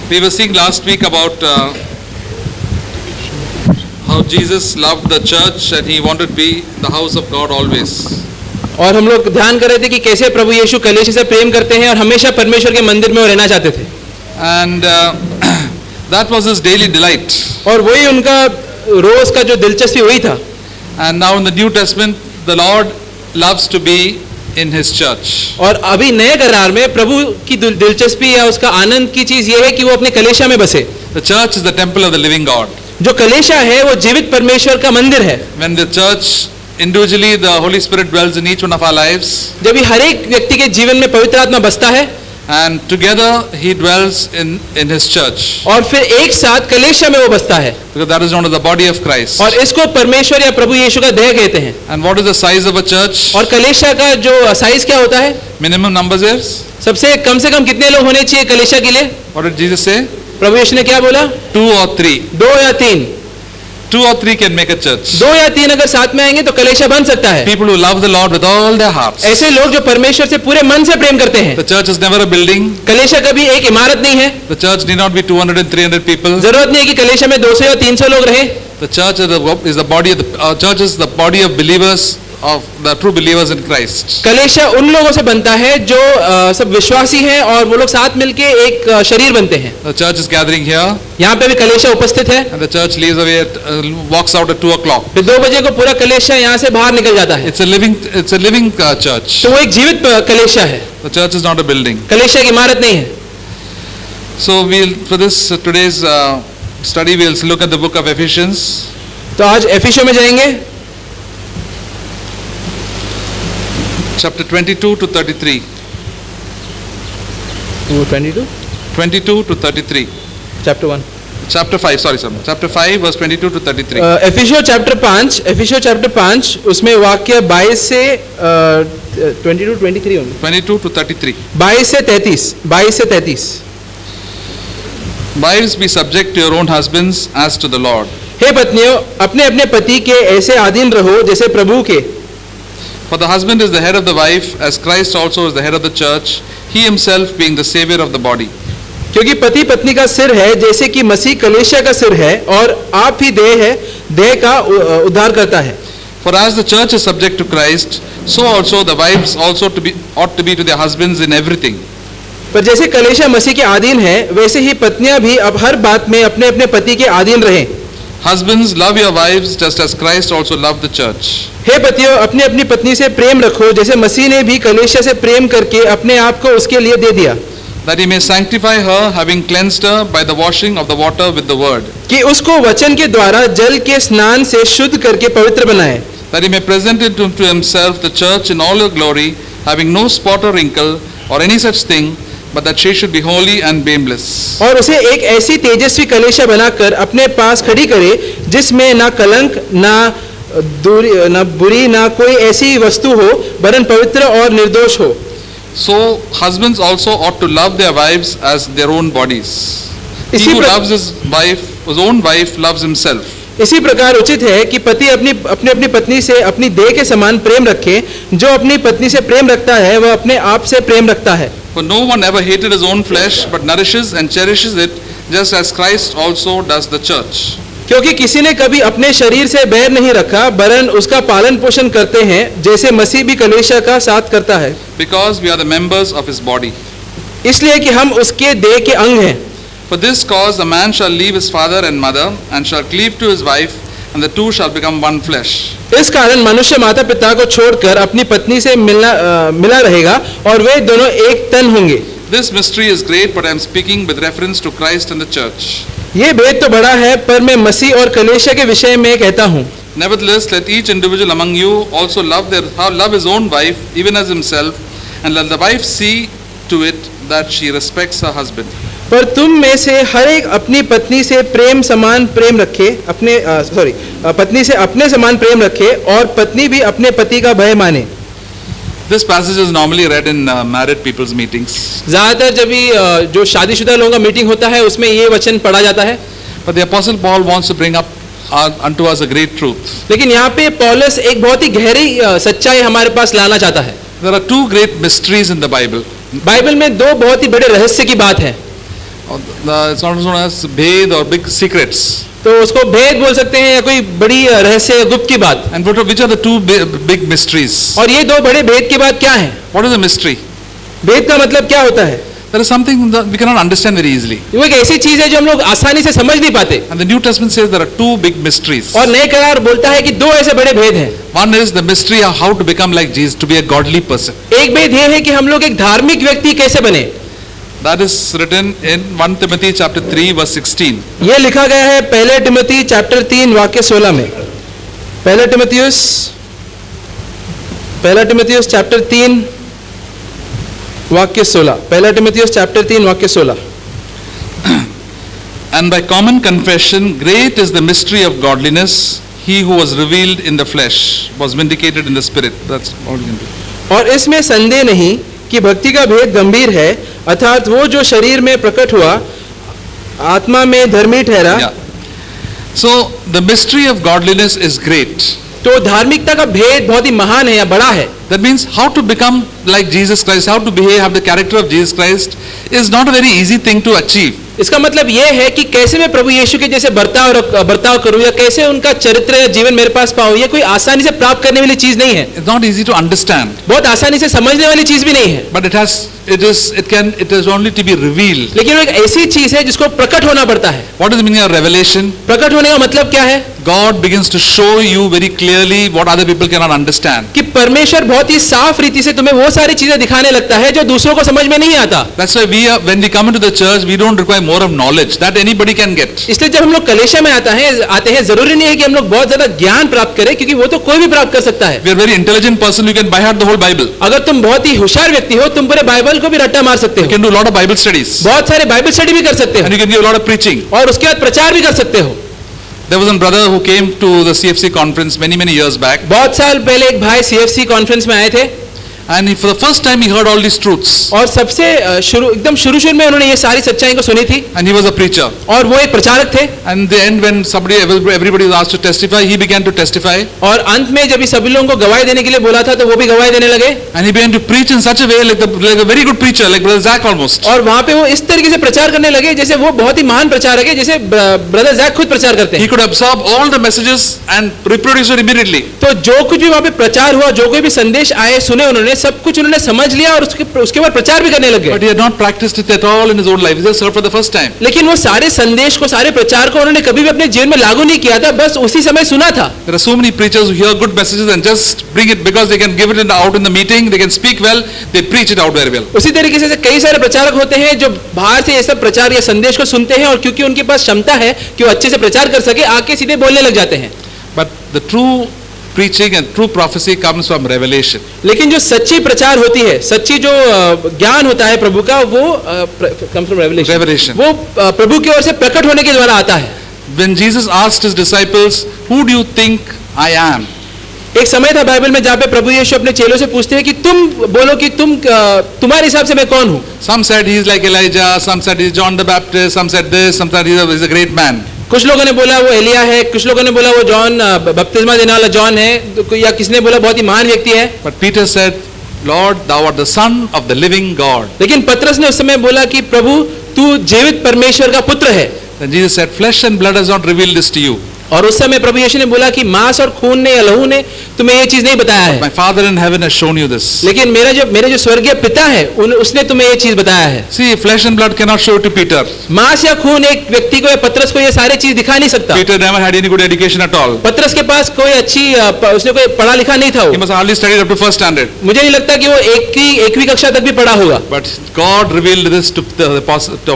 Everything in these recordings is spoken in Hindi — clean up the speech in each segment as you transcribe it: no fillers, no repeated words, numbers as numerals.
We were seeing last week about how Jesus loved the church and he wanted to be the house of God always. और हम लोग ध्यान कर रहे थे कि कैसे प्रभु यीशु कलीसिया से प्रेम करते हैं और हमेशा परमेश्वर के मंदिर में वो रहना चाहते थे. And that was his daily delight. और वही उनका रोज का जो दिलचस्पी वही था. And now in the New Testament, the Lord loves to be in His church. और अभी नए करार में प्रभु की दिलचस्पी या उसका आनंद की चीज ये है कि वो अपने कलीसिया में बसे. The church is the temple of the living God. जो कलीसिया है वो जीवित परमेश्वर का मंदिर है. When the church individually, the Holy Spirit dwells in each one of our lives. जब भी हर एक व्यक्ति के जीवन में पवित्र आत्मा बसता है. And together He dwells in His church. और फिर एक साथ कलीसिया में वो बसता है. Because that is known as the body of Christ. और इसको परमेश्वर या प्रभु यीशु का देह कहते हैं. And what is the size of a church? और कलीसिया का जो साइज क्या होता है? Minimum numbers is? सबसे कम से कम कितने लोग होने चाहिए कलीसिया के लिए? What did Jesus say? प्रभु यीशु ने क्या बोला? 2 or 3. 2 या 3. 2 or 3 can make a church. 2 या 3 अगर साथ में आएंगे तो कलीसिया बन सकता है. People who love the Lord with all their hearts. ऐसे लोग जो परमेश्वर से पूरे मन से प्रेम करते हैं. The church is never a building. कलीसिया कभी एक इमारत नहीं है. The church need not be 200 and 300 people. जरूरत नहीं है कि कलीसिया में 200 या 300 लोग रहें. The church is the body of the church is the body of believers, of the true believers in Christ. कलीसिया उन लोगों से बनता है जो सब विश्वासी हैं और वो लोग साथ मिलके एक शरीर बनते हैं. The church is gathering here. यहाँ पे भी कलीसिया उपस्थित है. And the church leaves away walks out at 2 o'clock. फिर 2 बजे को पूरा कलीसिया यहाँ से बाहर निकल जाता है. It's a living church. तो वो एक जीवित कलीसिया है. The church is not a building. कलीसिया की इमारत नहीं है. So for this today's study we'll look at the book of Ephesians. तो आज एफिसियों में जाएंगे. Chapter 22 to 33. 22 to 33. Chapter 1. Chapter 5, sorry. Chapter 5 verse 22 to 33. एफिसियों chapter 5 उसमें वाक्य 22 से 22 23 होंगे. 22 to 33. 22 से 33. Wives, be subject to your own husbands as to the Lord. हे पत्नियों, अपने अपने पति के ऐसे अधीन रहो जैसे प्रभु के. For the husband is the head of the wife, as Christ also is the head of the church, he himself being the savior of the body. क्योंकि पति पत्नी का सिर है जैसे कि मसीह कलीसिया का सिर है और आप ही देह का उद्धार करता है. For as the church is subject to Christ, so also the wives also ought to be to their husbands in everything. पर जैसे कलीसिया मसीह के अधीन है वैसे ही पत्नियां भी अब हर बात में अपने अपने पति के अधीन रहें. Husbands, love your wives just as Christ also loved the church. हे पतियों, अपनी अपनी पत्नी से प्रेम रखो जैसे मसीह ने भी कलीसिया से प्रेम करके अपने आप को उसके लिए दे दिया. That he may sanctify her, having cleansed her by the washing of the water with the word. कि उसको वचन के द्वारा जल के स्नान से शुद्ध करके पवित्र बनाए. That he may present it to himself the church in all her glory, having no spot or wrinkle or any such thing, but that she should be holy and blameless. और उसे एक ऐसी तेजस्वी कलीसिया बनाकर अपने पास खड़ी करे जिसमें ना कलंक ना बुरी ना कोई ऐसी वस्तु हो वरन पवित्र और निर्दोष हो. So husbands also ought to love their wives as their own bodies. He who loves his own wife loves himself. इसी प्रकार उचित है कि पति अपनी पत्नी से अपनी देह के समान प्रेम रखे. जो अपनी पत्नी से प्रेम रखता है वह अपने आप से प्रेम रखता है. For no one ever hated his own flesh, but nourishes and cherishes it, just as Christ also does the church. क्योंकि किसी ने कभी अपने शरीर से बैर नहीं रखा वरन उसका पालन पोषण करते हैं जैसे मसीह भी कलीसिया का साथ करता है. Because we are the members of his body. इसलिए कि हम उसके देह के अंग हैं. For this cause a man shall leave his father and mother and shall cleave to his wife, and the two shall become one flesh. इस कारण मनुष्य माता पिता को छोड़कर अपनी पत्नी से मिला रहेगा और वे दोनों एक तन होंगे. This mystery is great, but I am speaking with reference to Christ and the church. ये भेद तो बड़ा है पर मैं मसीह और कलीसिया के विषय में कहता हूँ. Nevertheless, let each individual among you also love his own wife even as himself, and let the wife see to it that she respects her husband. पर तुम में से हर एक अपनी पत्नी से समान प्रेम रखे पत्नी से अपने समान प्रेम रखे और पत्नी भी अपने पति का भय माने. This passage is normally read in married people's meetings. ज़्यादातर जब भी जो शादीशुदा लोगों का मीटिंग होता है उसमें ये वचन पढ़ा जाता है. But the Apostle Paul wants to bring up unto us a great truth. लेकिन यहाँ पे पौलुस एक बहुत ही गहरी सच्चाई हमारे पास लाना चाहता है. There are two great mysteries in the Bible. Bible में दो बहुत ही बड़े रहस्य की बात है. It's not known as Bhed or big secrets. तो उसको भेद बोल सकते हैं या कोई बड़ी रहस्य गुप्त की बात। And which are the two big mysteries? और ये दो बड़े भेद की बात क्या है? What is a mystery? भेद का मतलब क्या होता है? There is something that we cannot understand very easily. वो एक ऐसी चीज है जो हम लोग आसानी से समझ नहीं पाते। And the New Testament says there are two big mysteries. और नए करार बोलता है कि दो ऐसे बड़े भेद हैं। One is the mystery of how to become like Jesus, to be a godly person. एक भेद ये है कि हम लोग एक धार्मिक व्यक्ति कैसे बने। That is written in 1 Timothy chapter 3 verse 16. ये लिखा गया है पहले तिमोथी चैप्टर 3 वाक्य 16 में। पहला तिमोथियुस चैप्टर 3 वाक्य 16। पहला तिमोथियुस चैप्टर 3 वाक्य 16। And by common confession, great is the mystery of godliness. He who was revealed in the flesh was vindicated in the spirit. That's all we can do. और इसमें संदेह नहीं कि भक्ति का भेद गंभीर है, अर्थात वो जो शरीर में प्रकट हुआ आत्मा में धर्मी ठहरा। Yeah. So the mystery of godliness is great. तो धार्मिकता का भेद बहुत ही महान है या बड़ा है। That means how to become like Jesus Christ, how to behave, have the character of Jesus Christ is not a very easy thing to achieve. इसका मतलब यह है कि कैसे मैं प्रभु यीशु के जैसे बर्ताव करूं या कैसे उनका चरित्र या जीवन मेरे पास पाऊं, ये कोई आसानी से प्राप्त करने वाली चीज नहीं है। It's not easy to understand. बहुत आसानी से समझने वाली चीज भी नहीं है। But it is only to be revealed. लेकिन वो एक ऐसी चीज है जिसको प्रकट होना पड़ता है। What is the meaning of revelation? प्रकट होने का मतलब क्या है? God begins to show you very clearly what other people cannot understand. कि परमेश्वर बहुत ही साफ रीति से तुम्हें वो सारी चीजें दिखाने लगता है जो दूसरों को समझ में नहीं आता। That's why when we come into the church, we don't require more of knowledge that anybody can get. इसलिए जब हम लोग कलीसिया में आते हैं जरूरी नहीं है कि हम लोग बहुत ज्यादा ज्ञान प्राप्त करें, क्योंकि वो तो कोई भी प्राप्त कर सकता है। If you are very intelligent person, you can by heart the whole Bible. अगर तुम बहुत ही होशियार व्यक्ति हो, तुम पूरे बाइबल को भी रट्टा मार सकते You हो। can do a lot of Bible studies. बहुत सारे बाइबल स्टडी भी कर सकते And हो you can give a lot of preaching. और उसके बाद प्रचार भी कर सकते हो। There was a brother who came to the CFC conference many years back. बहुत साल पहले एक भाई CFC कॉन्फ्रेंस में आए थे And for the first time he heard all these truths. और सबसे एकदम शुरू में उन्होंने ये सारी सच्चाई को सुनी थी। And he was a preacher. और वो एक प्रचारक थे। And in the end, when everybody was asked to testify, he began to testify. और अंत में जब सभी लोगों को गवाही देने के लिए बोला था तो वो भी गवाही देने लगे। And he began to preach in such a way like a very good preacher, like Brother Zach almost. और वहाँ पे वो इस तरीके से प्रचार करने लगे जैसे वो बहुत ही महान प्रचारक है, जैसे ब्रदर जैक खुद प्रचार करते हैं। He could absorb all the messages and reproduce it immediately. तो जो कुछ भी वहाँ पे प्रचार हुआ, जो कोई भी संदेश आए, सुने उन्होंने, सब कुछ उन्होंने समझ लिया और उसके बाद प्रचार भी करने लगे। But he had not practiced it at all in his own life. He just heard for the first time. लेकिन वो सारे संदेश को, सारे प्रचार को उन्होंने कभी भी अपने जीवन में लागू नहीं किया था, बस उसी समय सुना था। There are so many preachers who hear good messages and just bring it because they can give it out in the meeting. They can speak well. They preach it out very well. उसी तरीके से कई सारे प्रचारक होते हैं जो बाहर से ये सब प्रचार या संदेश को सुनते हैं और क्योंकि उनके पास क्षमता है कि वो अच्छे से प्रचार कर सके, आके सीधे बोलने लग जाते हैं। But the true preaching and true prophecy comes from revelation. लेकिन जो सच्ची प्रचार होती है, सच्ची जो ज्ञान होता है प्रभु का, वो comes from revelation. वो प्रभु की ओर से प्रकट होने के द्वारा आता है। When Jesus asked his disciples, "Who do you think I am?" एक समय था बाइबल में जहाँ पे प्रभु यीशु अपने चेलों से पूछते हैं कि तुम बोलो कि तुम्हारे हिसाब से मैं कौन हूँ। Some said he is like Elijah, some said he is John the Baptist, some said this, some said he is a great man. कुछ लोगों ने बोला वो एलिया है, कुछ लोगों ने बोला वो जॉन बपतिस्मा देने वाला जॉन है, या किसने बोला बहुत ही महान व्यक्ति है। But Peter said, "Lord, thou art the Son of the living God." लेकिन पतरस ने उस समय बोला कि प्रभु तू जीवित परमेश्वर का पुत्र है। Then Jesus said, "Flesh and blood has not revealed this to you. और उस समय प्रभु यीशु ने बोला कि मांस और खून ने या लहू ने तुम्हें ये चीज नहीं बताया है, My Father in heaven has shown you this." लेकिन मेरे जो स्वर्गीय पिता है उसने तुम्हें ये चीज बताया है। See, flesh and blood cannot show it to Peter. मांस या खून एक व्यक्ति को या पतरस को ये सारे चीज दिखा नहीं सकता। Peter never had any good education at all. पतरस के पास कोई अच्छी उसने कोई पढ़ा लिखा नहीं था। He must have hardly studied up to first standard. मुझे नहीं लगता कि वो एकवीं कक्षा तक भी पढ़ा होगा। But God revealed this to the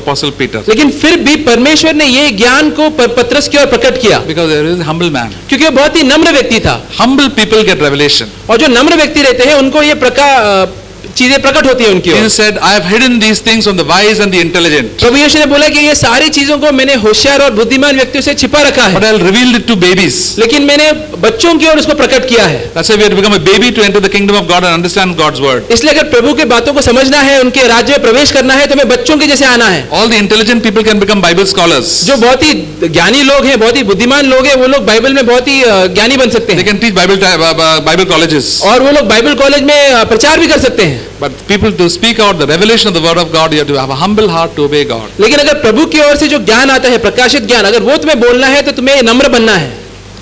apostle Peter. लेकिन फिर भी परमेश्वर ने ये ज्ञान को पतरस की ओर प्रकट किया, Because there is a humble man. क्योंकि वो बहुत ही नम्र व्यक्ति था। Humble people get revelation. और जो नम्र व्यक्ति रहते हैं उनको ये चीजें प्रकट होती है उनकी ओर। Jesus said, "I have hidden these things from the wise and the intelligent." प्रभु यीशु ने बोला कि ये सारी चीजों को मैंने होशियार और बुद्धिमान व्यक्तियों से छिपा रखा But है, I'll reveal it to babies. लेकिन मैंने बच्चों की ओर उसको प्रकट किया है। That's why we have to become a baby to enter the kingdom of God and understand God's word. इसलिए अगर प्रभु के बातों को समझना है, उनके राज्य में प्रवेश करना है, तो हमें बच्चों के जैसे आना है। All the intelligent people can become Bible scholars. जो बहुत ही ज्ञानी लोग हैं, बहुत ही बुद्धिमान लोग हैं, वो लोग बाइबल में बहुत ही ज्ञानी बन सकते They हैं can teach Bible colleges. और वो लोग बाइबल कॉलेज में प्रचार भी कर सकते हैं। But people to speak out the revelation of the word of God, you have to have a humble heart to obey God. लेकिन अगर प्रभु की ओर से जो ज्ञान आता है, प्रकाशित ज्ञान, अगर वो तुम्हें बोलना है तो तुम्हें नम्र बनना है.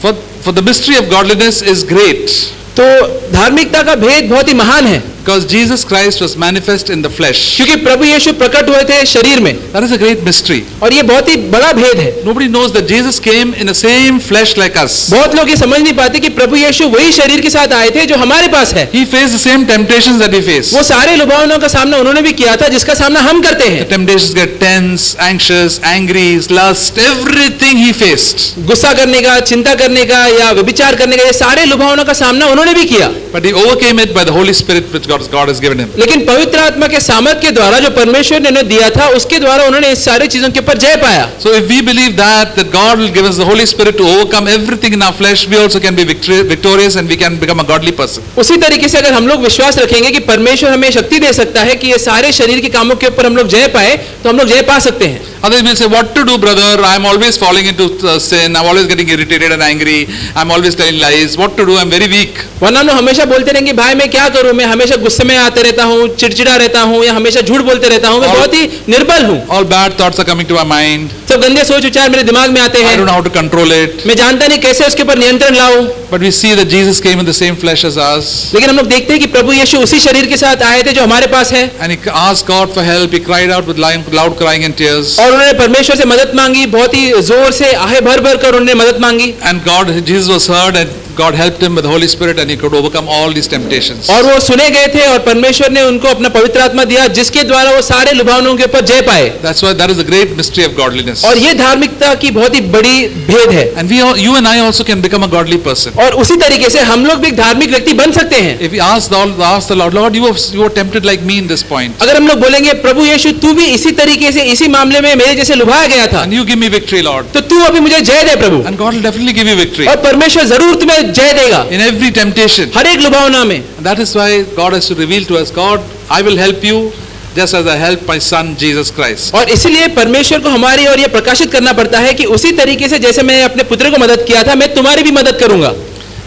For the mystery of godliness is great. तो धार्मिकता का भेद बहुत ही महान है. Because Jesus Christ was manifest in the flesh. क्योंकि प्रभु यीशु प्रकट हुए थे शरीर में. That is a great mystery. और ये बहुत ही बड़ा भेद है. Nobody knows that Jesus came in the same flesh like us. बहुत लोग ये समझ नहीं पाते कि प्रभु यीशु वही शरीर के साथ आए थे जो हमारे पास है. He faced the same temptations that we face. वो सारे लुभावनों का सामना उन्होंने भी किया था जिसका सामना हम करते हैं. The temptations get tense, anxious, angry, lust, everything he faced. गुस्सा करने का, चिंता करने का या व्यभिचार करने का, ये सारे लुभावनों का सामना उन्होंने भी किया. But he overcame it by the Holy Spirit which God has given him. लेकिन पवित्र आत्मा के सामर्थ के द्वारा जो परमेश्वर ने उन्हें दिया था उसके द्वारा उन्होंने इस सारी चीजों के ऊपर जय पाया. So if we believe that God will give us the Holy Spirit to overcome everything in our flesh, we also can be victorious and we can become a godly person. उसी तरीके से अगर हम लोग विश्वास रखेंगे कि परमेश्वर हमें शक्ति दे सकता है कि ये सारे शरीर के कामों के ऊपर हम लोग जय पाए, तो हम लोग जय पा सकते हैं. Others will say, what to do, brother? I'm always falling into sin. I'm always getting irritated and angry. I'm always telling lies. What to do? I'm very weak. वरना हम लोग हमेशा बोलते रहेंगे, भाई मैं क्या करूं, मैं हमेशा गुस्से में आते रहता हूं, चिड़चिड़ा रहता हूं या हमेशा झूठ बोलते रहता हूं, मैं बहुत ही निर्बल हूं. All bad thoughts are coming to my mind. सब गंदे सोच विचार मेरे दिमाग में आते I हैं. don't know how to control it. मैं जानता नहीं कैसे उसके ऊपर नियंत्रण लाऊं. But we see that Jesus came in the same flesh as us. लेकिन हम लोग देखते हैं कि प्रभु यीशु उसी शरीर के साथ आए थे जो हमारे पास है. And he asked God for help. He cried out with loud crying and tears. और उन्होंने परमेश्वर से मदद मांगी, बहुत ही जोर से आहे भर भर कर उन्होंने मदद मांगी. And Jesus was heard and God helped him with the Holy Spirit and he could overcome all these temptations. और वो सुने गए थे और परमेश्वर ने उनको अपना पवित्र आत्मा दिया जिसके द्वारा वो सारे लुभावनों के ऊपर जय पाए. That's why that is a great mystery of godliness. और ये धार्मिकता की बहुत ही बड़ी भेद है. And you and I also can become a godly person. और उसी तरीके से हम लोग भी एक धार्मिक व्यक्ति बन सकते हैं. If we ask the Lord, you were tempted like me in this point. अगर हम लोग बोलेंगे, प्रभु यीशु तू भी इसी तरीके से इसी मामले में मेरे जैसे लुभाया गया था, And you give me victory, Lord. तो तू अभी मुझे जय दे प्रभु. And God will definitely give you victory. और परमेश्वर जरूर तुम्हें जय देगा In every temptation. हर एक लुभावना में. And that is why God has to reveal to us, God, I will help you just as I helped my son Jesus Christ. और इसलिए परमेश्वर को हमारी और ये प्रकाशित करना पड़ता है कि उसी तरीके से जैसे मैं अपने पुत्र को मदद किया था, मैं तुम्हारी भी मदद करूंगा.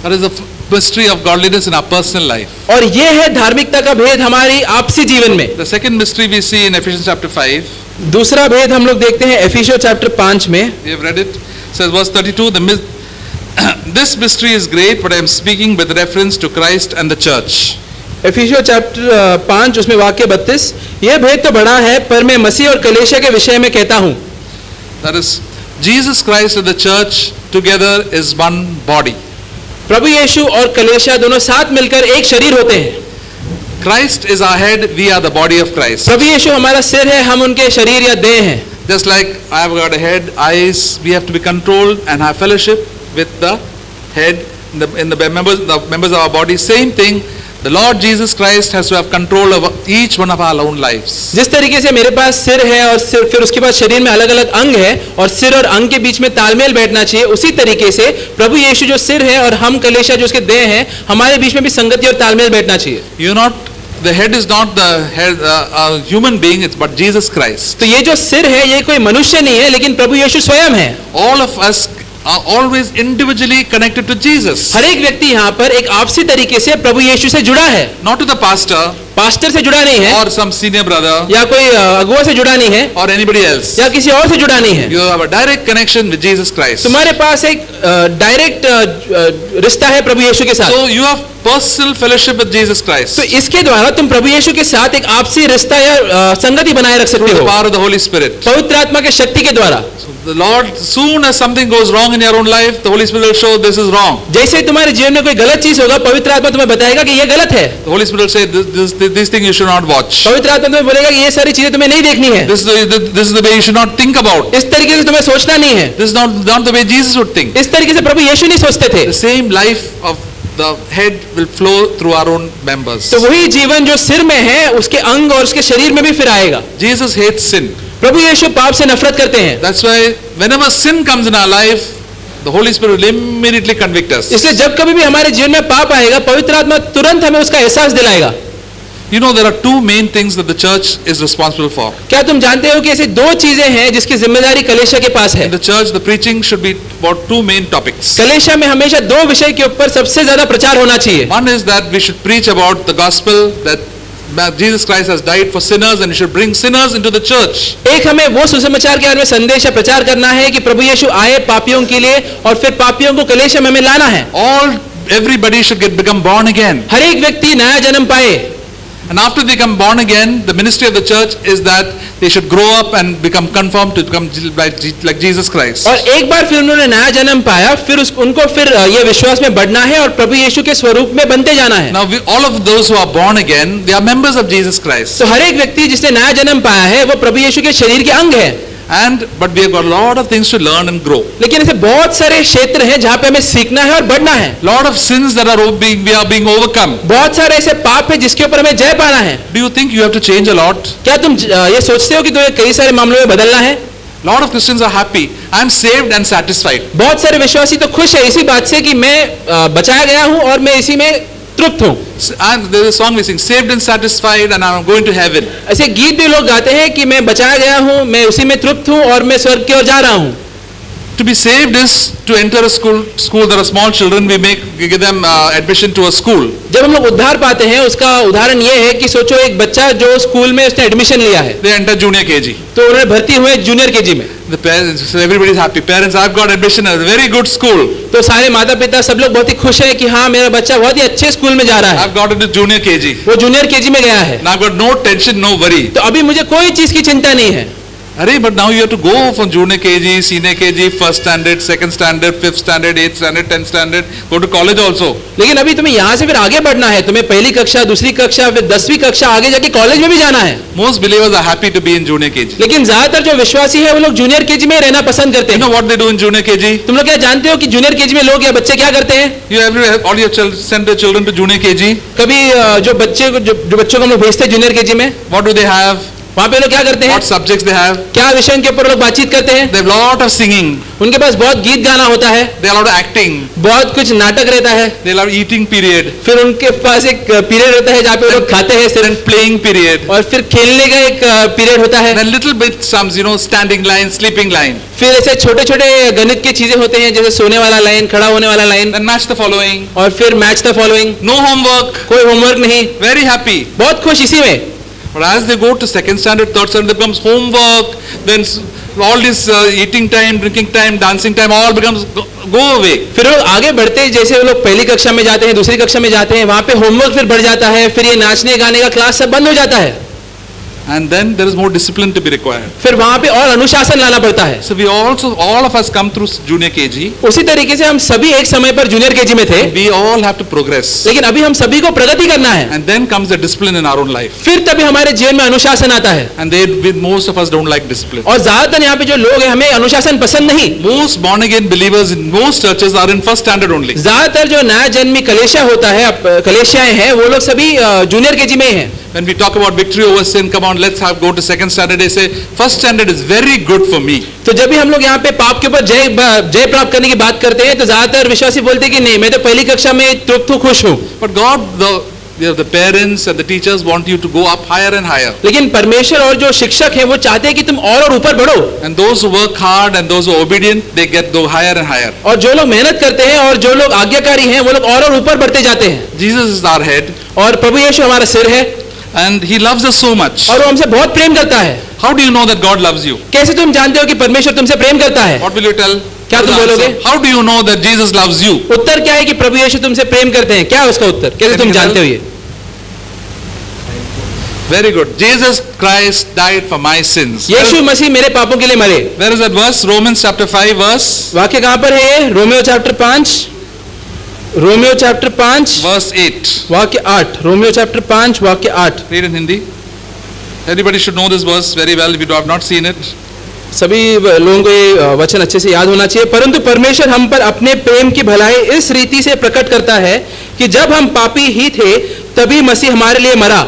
That is the mystery of godliness in our personal life. और ये है धार्मिकता का भेद हमारी आपसी जीवन में. The second mystery we see in Ephesians chapter 5. दूसरा भेद हम लोग देखते हैं एफिसियों चैप्टर 5 में. We have read it. It says verse 32, this mystery is great, but I am speaking with reference to Christ and the church. एफिसियों चैप्टर 5 उसमें वाक्य 32, यह भेद तो बड़ा है पर मैं मसीह और कलीसिया के विषय में कहता हूँ. That is, Jesus Christ and the church together is one body. प्रभु यीशु और कलीसिया दोनों साथ मिलकर एक शरीर होते हैं. Christ is our head, we are the body of Christ. प्रभु यीशु हमारा सिर है, हम उनके शरीर या देह हैं. Just like I have got a head, eyes, we have to be controlled and have fellowship with the head, in the members of our body. Same thing, the Lord Jesus Christ has to have control over each one of our own lives. जिस तरीके से मेरे पास सिर है और फिर उसके बाद शरीर में अलग अलग अंग है और सिर और अंग के बीच में तालमेल बैठना चाहिए, उसी तरीके से प्रभु यीशु जो सिर है और हम कलीसिया जो उसके देह हैं, हमारे बीच में भी संगति और तालमेल बैठना चाहिए. The head is not the head, a human being, it's but Jesus Christ. तो ये जो सिर है ये कोई मनुष्य नहीं है लेकिन प्रभु यीशु स्वयं है. All of us are always individually connected to Jesus. हर एक व्यक्ति यहाँ पर एक आपसी तरीके से प्रभु यीशु से जुड़ा है. Not to the pastor, pastor से जुड़ा नहीं है, or some senior brother, या कोई अगुआ से जुड़ा नहीं है, or anybody else, या किसी और से जुड़ा नहीं है. You have a direct connection with Jesus Christ. तुम्हारे पास एक डायरेक्ट रिश्ता है प्रभु यीशु के साथ. So you have personal fellowship with Jesus Christ. तो इसके द्वारा तुम प्रभु यीशु के साथ एक आपसी रिश्ता या संगति बनाए रख सकते Through हो. the power of the Holy Spirit. पवित्र आत्मा के शक्ति के द्वारा. The Lord, soon as something goes wrong in your own life, the Holy Spirit will show this is wrong. जैसे तुम्हारे जीवन में कोई गलत चीज होगा, पवित्र आत्मा तुम्हें बताएगा कि ये गलत है. The Holy Spirit will say this thing you should not watch. पवित्र आत्मा तुम्हें बोलेगा कि ये सारी चीजें तुम्हें नहीं देखनी है. This is the way you should not think about. इस तरीके से तुम्हें सोचना नहीं है. This is not the way Jesus would think. इस तरीके से प्रभु यीशु नहीं सोचते थे. The same life of the head will flow through our own members. तो वही जीवन जो सिर में है उसके अंग और उसके शरीर में भी फिर आएगा. Jesus hates sin. प्रभु यीशु पाप से नफरत करते हैं. That's why whenever sin comes in our life, the Holy Spirit will immediately convict us. इसलिए जब कभी भी हमारे जीवन में पाप आएगा, पवित्र आत्मा तुरंत हमें उसका एहसास दिलाएगा. You know there are two main things that the church is responsible for. क्या तुम जानते हो कि ऐसी दो चीजें हैं जिसकी जिम्मेदारी कलीसिया के पास है? In the church, the preaching should be about two main topics. कलीसिया में हमेशा दो विषय के ऊपर सबसे ज्यादा प्रचार होना चाहिए. One is that we should preach about the gospel, that Jesus Christ has died for sinners and he should bring sinners into the church. एक हमें वो सुसमाचार के बारे में संदेश या प्रचार करना है कि प्रभु यीशु आए पापियों के लिए और फिर पापियों को कलीसिया में हमें लाना है। Everybody should become born again. हर एक व्यक्ति नया जन्म पाए। And after they become born again, the ministry of the church is that they should grow up and become conformed to become like Jesus Christ. और एक बार फिर उन्होंने नया जन्म पाया, फिर उनको फिर ये विश्वास में बढ़ना है और प्रभु यीशु के स्वरूप में बनते जाना है। Now all of those who are born again, they are members of Jesus Christ. तो हर एक व्यक्ति जिसने नया जन्म पाया है वो प्रभु यीशु के शरीर के अंग है। But we have got a lot of things to learn and grow. लेकिन ऐसे बहुत सारे क्षेत्र हैं जहाँ पे हमें सीखना है और बढ़ना है। Lot of sins that are being overcome. बहुत सारे ऐसे पाप हैं जिसके ऊपर हमें जय पाना है। Do you think you have to change a lot? क्या तुम ये सोचते हो कि तुम्हें कई सारे मामलों में बदलना है? Lot of Christians are happy. I am saved and satisfied. बहुत सारे विश्वासी तो खुश है इसी बात से कि मैं बचाया गया हूँ और मैं इसी में तृप्त हूँ। And there is a song we sing, saved and satisfied, and I am going to heaven. ऐसे गीत भी लोग गाते हैं कि मैं बचाया गया हूँ, मैं उसी में तृप्त हूँ और मैं स्वर्ग की ओर जा रहा हूँ। To be saved is to enter a school. There are small children. We give them admission to a school. जब हम लोग उद्धार पाते हैं उसका उदाहरण ये है कि सोचो एक बच्चा जो स्कूल में उसने एडमिशन लिया है। They enter junior KG. तो उन्हें भर्ती हुए जूनियर केजी में। The parents, everybody is happy. Parents, I've got admission at a very good school. तो सारे माता पिता सब लोग बहुत ही खुश हैं कि हाँ मेरा बच्चा बहुत ही अच्छे स्कूल में जा रहा है। I've got into junior KG. वो जूनियर केजी में गया है। Now I've got no tension, no worry. तो अभी मुझे कोई चीज की चिंता नहीं है। Arey, but now you have to go from junior KG, senior KG, first standard, second standard, fifth standard, eighth standard, 10th standard, go to college also. लेकिन अभी तुम्हें यहाँ से फिर आगे बढ़ना है, तुम्हें पहली कक्षा, दूसरी कक्षा, फिर 10वीं कक्षा, आगे जाके कॉलेज में भी जाना है। Most believers are happy to be in junior KG. लेकिन ज्यादातर जो विश्वासी है वो लोग जूनियर केजी में रहना पसंद करते हैं। You know what they do in junior KG? तुम लोग क्या जानते हो कि जूनियर केजी में लोग या बच्चे क्या करते हैं? All your send their children to junior KG. कभी जो बच्चों को हम लोग भेजते हैं जूनियर केजी में, what do they have? वहाँ पे लोग क्या करते हैं? What subjects they have? क्या विषयों के ऊपर लोग बातचीत करते हैं? They have lot of singing. उनके पास बहुत गीत गाना होता है। They have lot of acting. बहुत कुछ नाटक रहता है। They have eating period. फिर उनके पास एक पीरियड रहता है जहाँ पे लोग खाते हैं। Then playing period. और फिर खेलने का एक पीरियड होता है। Then little bit sums, standing line, sleeping line. फिर ऐसे छोटे छोटे गणित की चीजें होते हैं जैसे सोने वाला लाइन, खड़ा होने वाला line. Then match the following. और फिर match the following. No homework. कोई होमवर्क नहीं। Very happy. बहुत खुश इसी में। But as they go to second standard, third standard, it becomes homework. Then all this eating time, drinking time, dancing time, all becomes go away. फिर लोग आगे बढ़ते जैसे वो लोग पहली कक्षा में जाते हैं, दूसरी कक्षा में जाते हैं, वहाँ पे होमवर्क फिर बढ़ जाता है, फिर ये नाचने गाने का क्लास सब बंद हो जाता है। And then there is more discipline to be required. फिर वहाँ पे और अनुशासन लाना पड़ता है। So all of us come through junior KG. उसी तरीके से हम सभी एक समय पर जूनियर केजी में थे। We all have to progress. लेकिन अभी हम सभी को प्रगति करना है। And then comes the discipline in our own life. फिर तभी हमारे जीवन में अनुशासन आता है। And most of us don't like discipline. और ज्यादातर यहाँ पे जो लोग हैं हमें अनुशासन पसंद नहीं। Most born again believers in most churches are in first standard only. ज्यादातर जो नया जन्मी कलेशिया होता है, कलेशियाएं हैं, वो लोग सभी जूनियर केजी में ही हैं। When we talk about victory over sin, come on, let's go to second standard. They say first standard is very good for me. तो जब भी हम लोग यहाँ पे पाप के ऊपर जय प्राप्त करने की बात करते हैं तो ज्यादातर विश्वासी बोलते हैं कि नहीं, मैं तो पहली कक्षा में तृप्त हूँ, खुश हूँ। But God, the parents and the teachers want you to go up higher and higher. लेकिन परमेश्वर और जो शिक्षक हैं वो चाहते हैं कि तुम और ऊपर बढ़ो। And those who work hard and those who are obedient, they get go higher and higher. और जो लोग मेहनत करते हैं और जो लोग आज्ञाकारी हैं वो लोग और ऊपर बढ़ते जाते हैं। Jesus is our head. और प्रभु यीशु हमारा सिर है। And he loves us so much. और वो हमसे बहुत प्रेम करता है। How do you know that God loves you? कैसे तुम जानते हो कि परमेश्वर तुमसे प्रेम करता है? What will you tell? क्या तुम बोलोगे? How do you know that Jesus loves you? उत्तर क्या है कि प्रभु यीशु तुमसे प्रेम करते हैं? क्या है उसका उत्तर? कैसे तुम जानते हो ये? Very good. Jesus Christ died for my sins. यीशु मसीह मेरे पापों के लिए मरे। Where is that verse? Romans chapter 5 verse. वाक्य कहाँ पर है ये? Romeo chapter 5 verse 8. वाक्य 8। रोमियो चैप्टर 5 वाक्य 8। Read in Hindi. Everybody should know this verse very well if you have not seen it. सभी लोगों को ये वचन अच्छे से याद होना चाहिए। परंतु परमेश्वर हम पर अपने प्रेम की भलाई इस रीति से प्रकट करता है कि जब हम पापी ही थे तभी मसीह हमारे लिए मरा।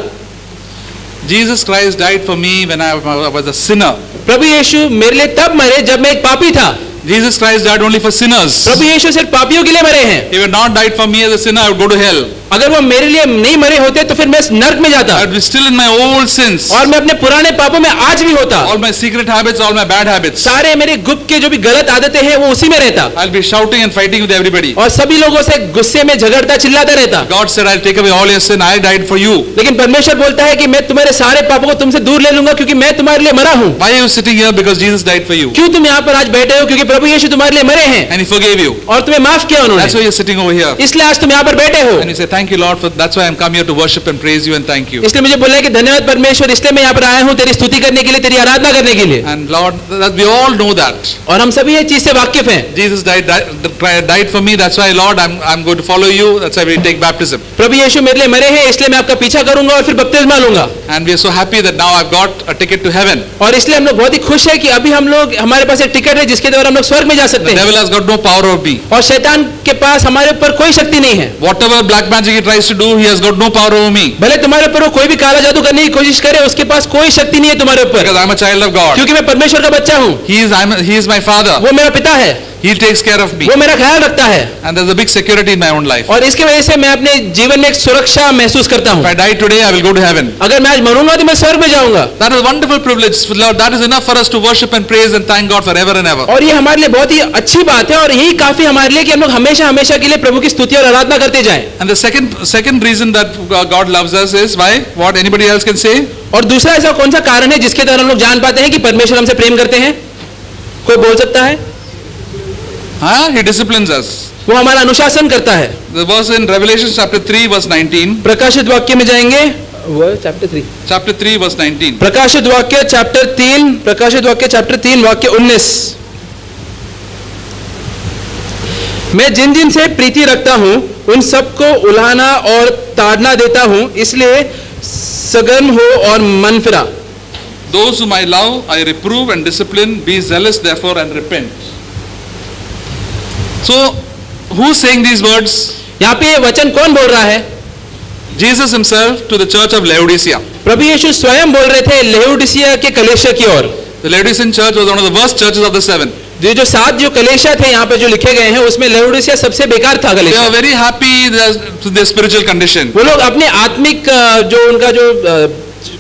Jesus Christ died for me when I was a sinner. प्रभु यीशु मेरे लिए तब मरे जब मैं एक पापी था। Jesus Christ died only for sinners. प्रभु यीशु सिर्फ पापियों के लिए मरे हैं। If he had not died for me as a sinner, I would go to hell. अगर वो मेरे लिए नहीं मरे होते तो फिर मैं नर्क में जाता I'd be still in my old sins, और मैं अपने पुराने पापों में आज भी होता। all my secret habits, all my bad habits. सारे मेरे गुप्त के जो भी गलत आदतें हैं वो उसी में रहता I'll be shouting and fighting with everybody. और सभी लोगों से गुस्से में झगड़ता चिल्लाता रहता। God said, I'll take away all your sin. I died for you. लेकिन परमेश्वर बोलता है कि मैं तुम्हारे सारे पापों को तुमसे दूर ले लूंगा क्योंकि मैं तुम्हारे लिए मरा हूँ। Why are you sitting here? Because Jesus died for you. क्यों तुम यहाँ पर आज बैठे हो? क्योंकि प्रभु यीशु तुम्हारे लिए मरे हैं And He forgave you. और तुम्हें माफ किया That's उन्होंने, why you're sitting over here. इसलिए आज तुम यहाँ पर बैठे हो। And you say, thank you, Lord, for that's why I'm come here to worship and praise you and thank you. इसलिए मुझे बोलना है कि धन्यवाद परमेश्वर, इसलिए मैं यहाँ पर आया हूँ तेरी स्तुति करने के लिए, तेरी आराधना करने के लिए। And Lord, that we all know that. और हम सभी ये चीज से वाकिफ हैं। Jesus died for me. That's why, Lord, I'm going to follow you. That's why we take baptism. प्रभु यीशु मेरे लिए मरे हैं, इसलिए मैं आपका पीछा करूंगा और फिर बपतिस्मा लूंगा। And we are so happy that now I've got a ticket to heaven. और इसलिए हम लोग बहुत ही खुश है कि अभी हमारे पास एक टिकट है जिसके द्वारा हम लोग स्वर्ग में जा सकते The हैं। devil has got no power over me. और शैतान के पास हमारे ऊपर कोई शक्ति नहीं है। Whatever black magic he tries to do, he has got no power over me. भले तुम्हारे ऊपर वो कोई भी काला जादू करने की कोशिश करे, उसके पास कोई शक्ति नहीं है तुम्हारे ऊपर, Because I'm a child of God. क्योंकि मैं परमेश्वर का बच्चा हूँ। He is my father. वो मेरा पिता है, He takes care of me. वो मेरा ख्याल रखता है। And there's a big security in my own life. और इसके वजह से मैं अपने जीवन में एक सुरक्षा महसूस करता If हूँ। I die today, I will go to heaven. अगर मैं आज मरूंगा तो मैं स्वर्ग में जाऊंगा। That is a wonderful privilege, Lord. That is enough for us to worship and praise and thank God forever and ever. और ये हमारे लिए बहुत ही अच्छी बात है और यही काफी हमारे लिए कि हम लोग हमेशा हमेशा के लिए प्रभु की स्तुति और आराधना करते जाएं। And the second reason that God loves us is why? What anybody else can say? और दूसरा ऐसा कौन सा कारण है जिसके द्वारा हम लोग जान पाते हैं कि परमेश्वर हमसे प्रेम करते हैं? कोई बोल सकता है? He disciplines us. वो हमारा अनुशासन करता है। The verse in Revelation chapter 3 verse 19. प्रकाशित वाक्य में जाएंगे, वो चैप्टर 3। Chapter 3 verse 19. प्रकाशित वाक्य चैप्टर 3 वाक्य 19। मैं जिन जिन से प्रीति रखता हूँ उन सबको उलाहना और ताड़ना देता हूँ, इसलिए सगर्म हो और मन फिरा। Those whom I love, I reprove and discipline. Be zealous therefore and repent. So, who's saying these words? यहाँ पे ये वचन कौन बोल रहा है? Jesus himself to the church of Laodicea. प्रभु यीशु स्वयं बोल रहे थे लेओडिसिया के कलीसिया की ओर। The Laodicean church was one of the worst churches of the seven. जो 7 जो कलीसिया थे यहाँ पे जो लिखे गए हैं उसमें लेओडिसिया सबसे बेकार था They कलीसिया। were very happy with their spiritual condition. वो लोग अपने आत्मिक जो उनका जो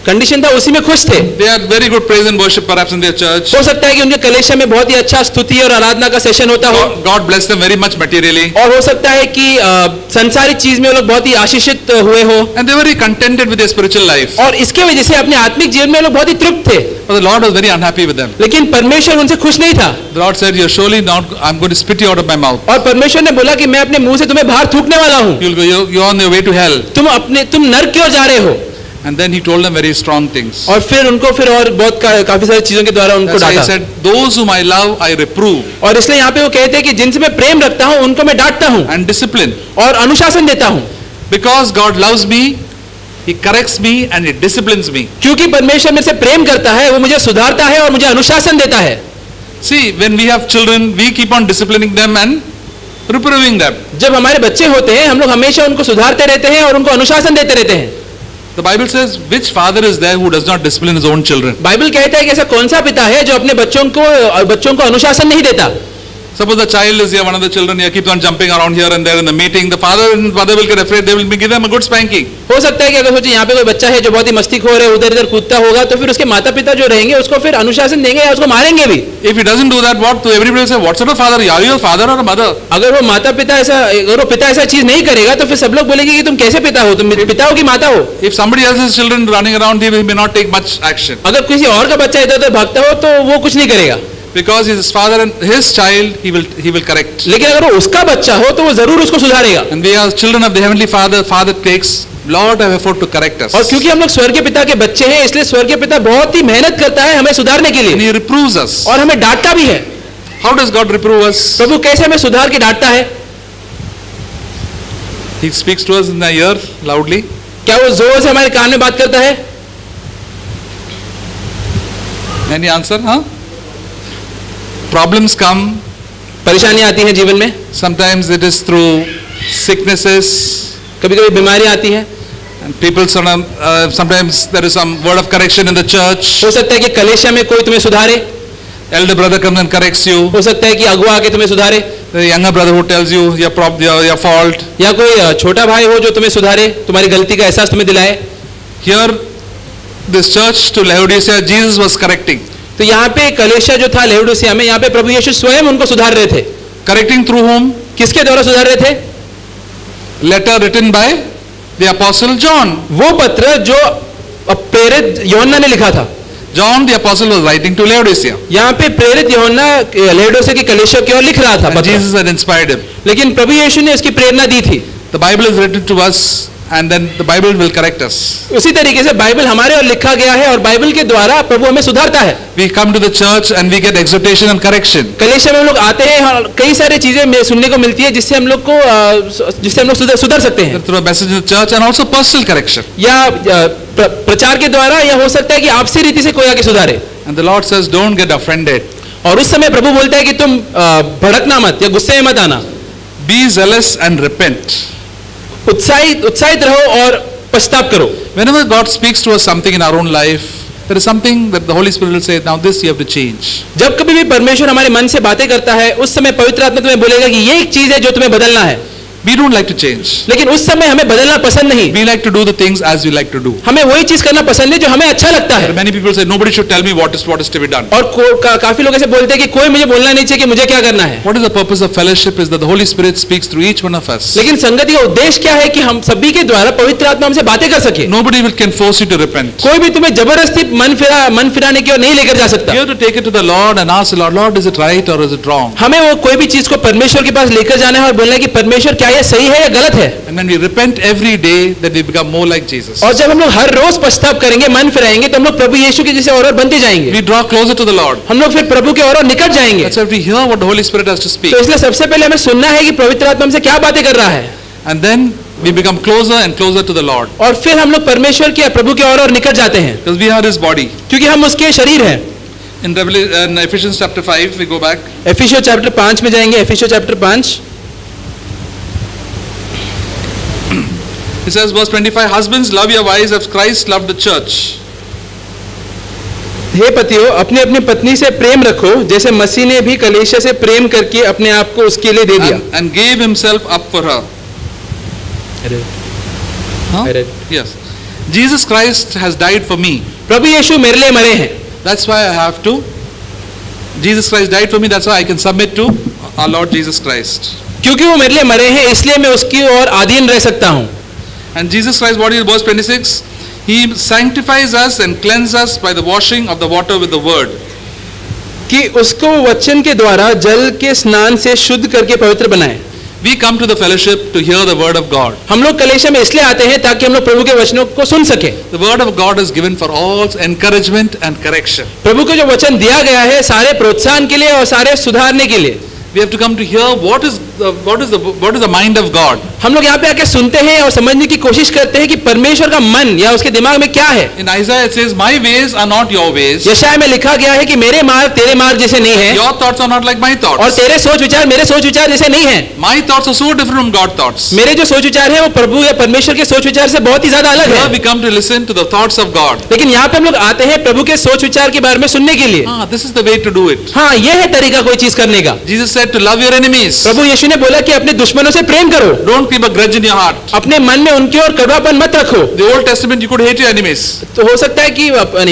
कंडीशन था उसी में खुश थे। They had very good praise and worship perhaps in their church. हो सकता है कि उनके कलीसिया में बहुत ही अच्छा स्तुति और आराधना का सेशन होता हो। God blessed them very much materially. और हो सकता है कि संसारिक चीज में वो लोग बहुत ही आशीषित हुए हो। And they were very contented with their spiritual life. और इसके वजह से अपने आत्मिक जीवन में वो लोग बहुत ही तृप्त थे। But the Lord was very unhappy with them. लेकिन परमेश्वर उनसे खुश नहीं था। The Lord said, "You're surely not. I'm going to spit you out of my mouth. और परमेश्वर ने बोला कि मैं अपने मुंह से तुम्हें बाहर थूकने वाला हूँ। You're on your way to hell." तुम नरक की ओर जा रहे हो। And then he told them very strong things. और फिर उनको फिर और बहुत काफी सारी चीजों के द्वारा उनको That's why he डांटा। said, "Those whom I love, I reprove और इसलिए यहाँ पे वो कहते हैं कि जिनसे मैं प्रेम रखता हूँ उनको मैं डांटता हूँ and discipline." और अनुशासन देता हूँ। Because God loves me, He corrects me and He disciplines me. क्योंकि परमेश्वर मेरे से प्रेम करता है, वो मुझे सुधारता है और मुझे अनुशासन देता है। See, when we have children, we keep on disciplining them and reproving them. जब हमारे बच्चे होते हैं हम लोग हमेशा उनको सुधारते रहते हैं और उनको अनुशासन देते रहते हैं। The Bible says, which father is there who does not discipline his own children? Bible कहता है कि ऐसा कौन सा पिता है जो अपने बच्चों को अनुशासन नहीं देता। Suppose the child is here, one of the children here keeps on jumping around here and there in the meeting. The father and mother will get afraid. They will give them a good spanking. हो सकता है कि अगर सोचिए यहाँ पे कोई बच्चा है जो बहुत ही मस्तीखोर है, उधर इधर कूदता होगा, तो फिर उसके माता पिता जो रहेंगे उसको फिर अनुशासन देंगे या उसको मारेंगे भी। If he doesn't do that, what? So everybody will say, what sort of father? Are you a father or a mother? अगर वो पिता ऐसा चीज नहीं करेगा तो फिर सब लोग बोलेंगे कि तुम कैसे पिता हो, तुम पिता हो कि माता हो। If somebody else's children running around, he may not take much action. अगर किसी और का बच्चा इधर उधर भागता हो तो वो कुछ नहीं करेगा। Because his father and his child, he will correct. लेकिन अगर वो उसका बच्चा हो तो वो जरूर उसको सुधारेगा। And we are children of the heavenly Father. Father takes lot of effort to correct us. और क्योंकि हम लोग स्वर्गीय पिता के बच्चे हैं इसलिए स्वर्गीय पिता बहुत ही मेहनत करता है हमें सुधारने के And लिए he reproves us. और हमें डांटता भी है। How does God reprove us? प्रभु कैसे हमें सुधार के डांटता है? He speaks to us in the ear loudly. क्या वो जोर से हमारे कान में बात करता है? Any answer? Huh? Problems come. परेशानी आती है जीवन में, Sometimes it is through sicknesses. कभी कभी बीमारी आती है। And people sometimes there is some word of correction in the church. हो सकता है कि कलीसिया में कोई तुम्हें सुधारे, Elder brother comes and corrects you. हो सकता है कि अगुआ आके तुम्हें सुधारे। The younger brother who tells you your fault. या कोई छोटा भाई हो जो तुम्हें सुधारे, तुम्हारी गलती का एहसास तुम्हें दिलाए. Here, this church to Laodicea, Jesus was correcting. तो यहाँ पे कलीसिया जो था लाओदिकिया में, यहाँ पे प्रभु यीशु स्वयं उनको सुधार रहे थे. Correcting through whom? किसके द्वारा सुधार रहे थे? Letter written by the apostle John. वो पत्र जो प्रेरित यूहन्ना ने लिखा था. John the apostle was writing to Laodicea. यहाँ पे प्रेरित यूहन्ना लाओदिकिया की कलीसिया की ओर लिख रहा था. And Jesus had inspired him. लेकिन प्रभु यीशु ने उसकी प्रेरणा दी थी. The Bible is written to us, and then the Bible will correct us. उसी तरीके से बाइबल हमारे और लिखा गया है और बाइबल के द्वारा प्रभु हमें सुधारता है. We come to the church and we get exhortation and correction. कलीसिया में हम लोग आते हैं और कई सारी चीजें सुनने को मिलती है जिससे हम लोग सुधर सकते हैं. Through a message in the church and also personal correction. या प्रचार के द्वारा, या हो सकता है कि आपसी रीति से कोई आके सुधारे. And the Lord says, don't get offended. और उस समय प्रभु बोलता है कि तुम भड़कना मत या गुस्से में मत आना. Be zealous and repent. उत्साहित रहो और पश्चाताप करो. Whenever God speaks to us something in our own life, there is something that the Holy Spirit will say, now this you have to change. जब कभी भी परमेश्वर हमारे मन से बातें करता है, उस समय पवित्र आत्मा तुम्हें बोलेगा कि ये एक चीज है जो तुम्हें बदलना है. We don't like to change. लेकिन उस समय हमें बदलना पसंद नहीं. We like to do the things as we like to do. हमें वही चीज करना पसंद है जो हमें अच्छा लगता है. Many people say nobody should tell me what is to be done. और काफी लोग ऐसे बोलते हैं कि कोई मुझे बोलना नहीं चाहिए कि मुझे क्या करना है. What is the purpose of fellowship is that the Holy Spirit speaks through each one of us. लेकिन संगति का उद्देश्य क्या है कि हम सभी के द्वारा पवित्र आत्मा हमसे बातें कर सके. Nobody can force you to repent. कोई भी तुम्हें जबरदस्ती मन फिराने की ओर नहीं लेकर जा सकता. You have to take it to the Lord and ask the Lord, Lord, is it right or is it wrong? हमें वो कोई भी चीज को परमेश्वर के पास लेकर जाना है और बोलना है कि परमेश्वर क्या ये सही है या गलत है. And when we repent every day, that we become more like Jesus. और जब हम लोग हर रोज पश्चाताप करेंगे, मन फिराएंगे, तो हम लोग प्रभु यीशु के जैसे और बनते जाएंगे. We draw closer to the Lord. हम लोग फिर प्रभु के और निकट जाएंगे. That's why we hear what the Holy Spirit has to speak. तो इसलिए सबसे पहले हमें सुनना है कि पवित्र आत्मा हमसे क्या बातें कर रहा है. And then we become closer and closer to the Lord. और फिर हम लोग परमेश्वर के प्रभु के और निकट जाते हैं. Because we are His body. क्योंकि हम उसके शरीर हैं. In Ephesians chapter 5, we go back. एफिसियों chapter 5 में जाएंगे. एफिसियों chapter 5. It says, verse 25, husbands, love your wives as Christ loved the church. हे पतियों, अपने अपनी पत्नी से प्रेम रखो जैसे मसीह ने भी कलीसिया से प्रेम करके अपने आप को उसके लिए दे दिया. And gave himself up for her. Yes. Jesus Christ has died for me. प्रभु यीशु मेरे लिए मरे हैं. That's why I have to. Jesus Christ died for me. That's why I can submit to our Lord Jesus Christ. क्योंकि वो मेरे लिए मरे हैं, इसलिए मैं उसकी ओर अधीन रह सकता हूँ. And Jesus Christ, what is verse 26? He sanctifies us and cleanses us by the washing of the water with the word. कि उसको वचन के द्वारा जल के स्नान से शुद्ध करके पवित्र बनाए. We come to the fellowship to hear the word of God. हम लोग कलीसिया में इसलिए आते हैं ताकि हम लोग प्रभु के वचनों को सुन सके. The word of God is given for all encouragement and correction. प्रभु को जो वचन दिया गया है सारे प्रोत्साहन के लिए और सारे सुधारने के लिए. We have to come to hear what is the mind of God. हम लोग यहाँ पे आके सुनते हैं और समझने की कोशिश करते हैं कि परमेश्वर का मन या उसके दिमाग में क्या है. In Isaiah it says, "My ways are not your ways." यशायाह में लिखा गया है कि मेरे मार्ग तेरे मार्ग जैसे नहीं है. Your thoughts are not like my thoughts. और तेरे सोच विचार मेरे सोच विचार जैसे नहीं है. My thoughts are so different from God's thoughts. मेरे जो सोच विचार है वो प्रभु या परमेश्वर के सोच विचार से बहुत ही ज्यादा अलग है. Here we come to listen to the thoughts of God. लेकिन यहाँ पे हम लोग आते हैं प्रभु के सोच विचार के बारे में सुनने के लिए. This is the way to do it. हाँ, ये है तरीका कोई चीज करने का. Jesus said to love your enemies. प्रभु यीशु ने बोला कि अपने दुश्मनों से प्रेम करो. Don't keep a grudge in your heart. अपने मन में उनकी ओर कड़वापन मत रखो. The Old Testament you could hate your enemies. तो हो सकता है कि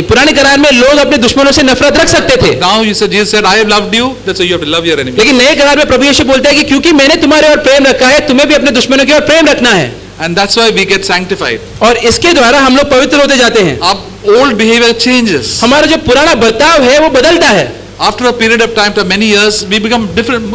पुराने करार में लोग अपने दुश्मनों से नफरत रख सकते थे. Now Jesus said, I have loved you. That's why you have to love your enemies. लेकिन नए करार में प्रभु यीशु बोलता है कि क्योंकि मैंने तुम्हारे ओर प्रेम रखा है, तुम्हें भी अपने दुश्मनों की ओर प्रेम रखना है. And that's why we get sanctified. और इसके द्वारा हम लोग पवित्र होते जाते हैं. Our old behavior changes. हमारा जो पुराना बर्ताव है वो बदलता है. After a period of time, after many years, we become different,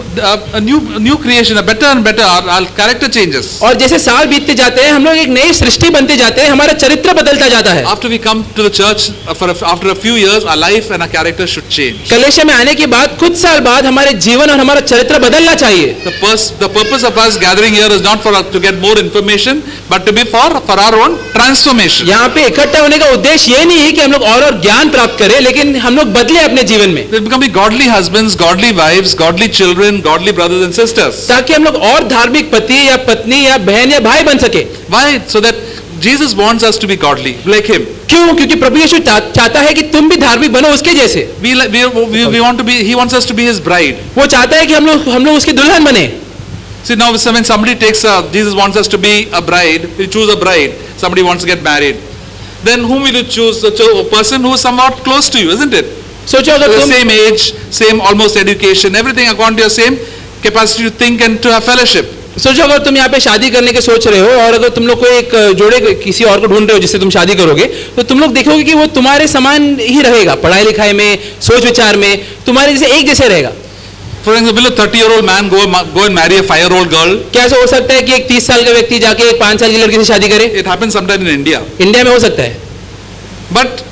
a new creation, a better and better. Our character changes. और जैसे साल बीतते जाते हैं हम लोग एक नई सृष्टि बनते जाते हैं, हमारा चरित्र बदलता जाता है. After we come to the church, after a few years, our life and our character should change. कलीसिया में आने के बाद कुछ साल बाद हमारे जीवन और हमारा चरित्र बदलना चाहिए. The purpose of us gathering here is not for us to get more information, but to be for our own transformation. यहाँ पे इकट्ठा होने का उद्देश्य ये नहीं है कि हम लोग और ज्ञान प्राप्त करें, लेकिन हम लोग बदले अपने जीवन में. Become godly husbands, godly wives, godly children, godly brothers and sisters. ताकि हम लोग और धार्मिक पति या पत्नी या बहन या भाई बन सके. Why? So that Jesus wants us to be godly, like him. क्यों? क्योंकि प्रभु यीशु चाहता है कि तुम भी धार्मिक बनो उसके जैसे। We want to be. He wants us to be his bride. वो चाहता है कि हम लोग उसकी दुल्हन बने। See, now when somebody Jesus wants us to be a bride. You choose a bride. Somebody wants to get married. Then whom will you choose? A person who is somewhat close to you, isn't it? सोचो अगर The तुम same age, same almost education, everything according to your same capacity to think and to have fellowship. सोचो अगर तुम यहाँ पे शादी करने के सोच रहे हो और अगर तुम लोग को एक जोड़े किसी और को ढूंढ रहे हो जिससे तुम शादी करोगे, तो तुम लोग देखोगे कि वो तुम्हारे समान ही रहेगा, पढ़ाई लिखाई में, सोच विचार में तुम्हारे जैसे एक जैसे रहेगा। For example, will a 30-year-old man go and marry a 5-year-old girl? क्या ऐसा हो सकता है कि एक 30 साल का व्यक्ति जाके एक 5 साल की लड़की से शादी करे? It happens sometime in India. India में हो सकता है, But